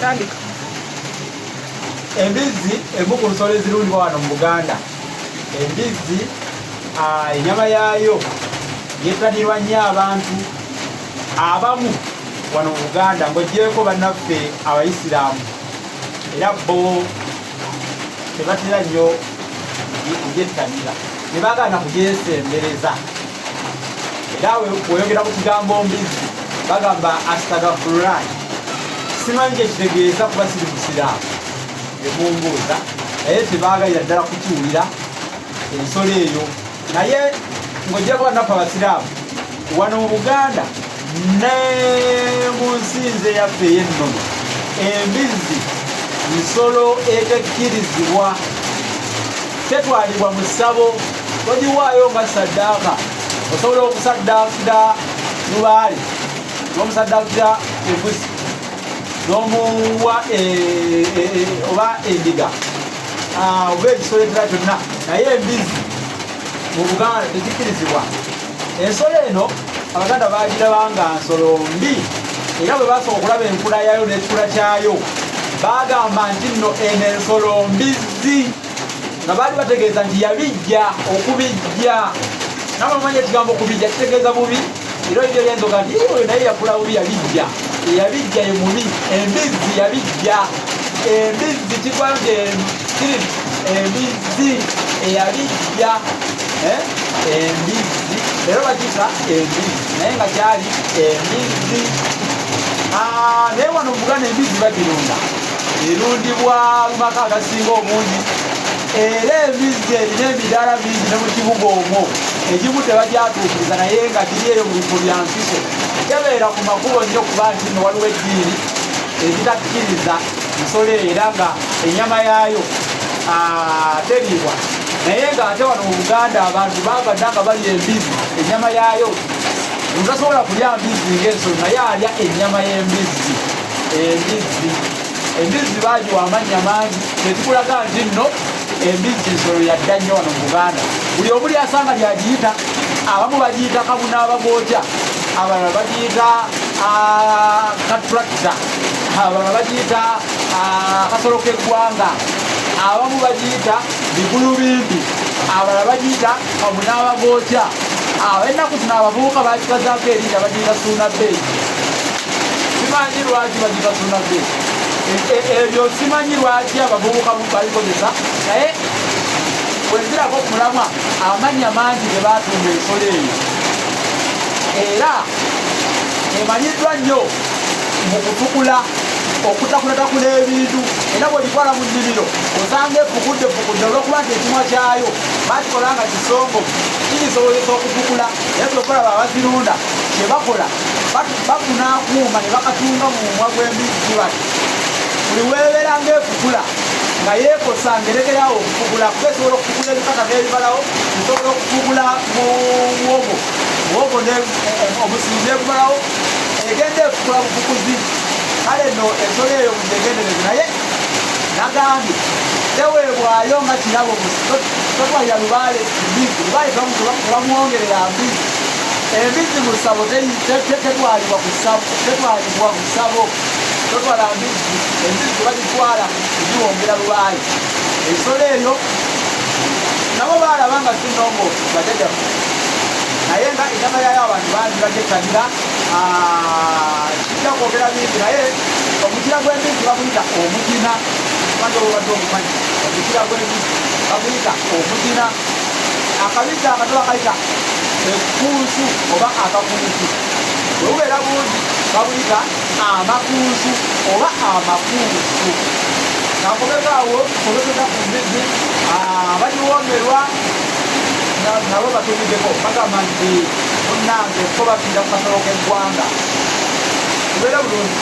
tandika. Embizzi emu ku nsolo ezirundibwa wano mu Buganda. Embizzi ennyama yaayo yeettanirwa nnyo abantu abamu wano mu Buganda ng'oggyeko bannaffe Abayisiraamu, era bo tebatera nnyo kugyettanira, ne baagana kugyesembereza. Era bw'oyogera ku kigambo mbizzi bagamba astagfirullah. Simanyi kyekitegeeza kuba siri Musiraamu ebumbuuza, naye tebaagalira ddala kukiwulira ensolo eyo. Naye ng'oggyeko bannaffe Abasiraamu wano mu Buganda ne mu nsi nze yaffe ey'ennono, embizzi nsolo etekkirizibwa, tetwalibwa mu ssabo, togiwaayo nga saddaaka. Osobola okusaddaakira lubaale n'omusaddaakira embuzi n'omuwa oba endiga oba ekisolo ekirala kyonna, naye embizzi mu Buganda tekikkirizibwa. Ensolo eno Abaganda baagiraba nga nsolo mbi, era bwe basooka okulaba enkula yaayo n'ekikula kyayo baagamba nti nno eno ensolo mbizzi, nga baali bategeeza nti yabijja okubijja. Nawe omanya ekigambo okubijja kitegeeza bubi, era ebyo byenzoga nti oyo naye yakula bubi yabijja. Eyabijja ye mubi, embizzi yabijja. Embizzi kigwa nti embizzi eyabijja. Embizzi leero bakiyita embizzi naye nga kyali embizzi. Naye wano mu Buganda embizzi bagirunda, erundibwa mu maka agasinga obungi, era embizzi erina emidaala mingi ne mu kibuga omwo. Egimu tebagyatuukiriza naye nga giri eyo mu bifo bya nkiso. Tebeera ku makubo nnyo kuba nti nno waliwo eddiini ezitakkiriza nsolo era nga ennyama yaayo teriibwa. Naye ng'ate wano mu Buganda abantu baagadde nga balya embizzi ennyama yaayo. Omuntu tasobola kulya mbizzi ng'ensolo naye alya ennyama y'embizzi. Embizzi baagiwa amannya mangi, tekikulaga nti nno embizzi nsolo yadda nnyo wano mu Buganda. Buli omu lyasanga lyagiyita. Abamu bagiyita kabunaabagooca, abalala bagiyita katulakita, abalala bagiyita kasolo k'eggwanga, abamu bagiyita bigulubimbi, abalala bagiyita kabunaabagooca. Ennaku zino abavubuka bakikazaako erinnya bagiyita suunabbeeyi. Simanyi lwaki bagiyita suunabbeeyi. Ebyo simanyi lwaki abavubuka balikozesa, naye bwenzirako ku mulamwa amannya mangi ge baatunda ensolo eyo. Era emanyiddwa nnyo mu kutukula, okutakunatakula ebintu. Era bw'ogitwala mu nnimiro osanga efukudde olw'okuba nti ekimwa kyayo bakikola nga kisongovu, kigisobozesa okutukula. Naye bwekolaba abazirunda kye bakola bafuna akuuma ne bakatunga mu mumwa gw'embizzi bati buli weebeera ng'efukula nga yeekosa ngerekerawo okufugula, kuba esobola okufugula ebikata n'ebibalawo, esobola okufugula mu muwogo omusizi n'ebibalawo, egenda efukula bufukuzi. Kale nno ensolo eyo mutegendereze, naye nagambye teweebwayo nga kirabo. Totwalira lubaale mbizzi, lubaale tebamuwongerera mbizzi. Embizzi mu ssabo tetwalibwa ku ssabo. Totwala mbizzi, embizzi bagitwala kugiwongera lubaale. Ensolo eyo nabo baalaba nga si nnongoofu bajjajjaffe, naye nga ennyama yaayo abantu bangi bagyettanira. Kijja kwogera bingi, naye omukira gw'embizzi baguyita omugina. Manje obadde omumanyi omukira gw'embizzi baguyita omugina. Akabizzi akato bakayita ekkuusu oba akakuusu. Bwe bubeera bungi babuyita amakuusu oba amakuusu. Nakomekaawo olwetota ku mbizzi bagiwongerwa nabo batumiddeko bagamba nti munnange ko bafiira ku kasolo k'eggwanga. Kubeera bulungi.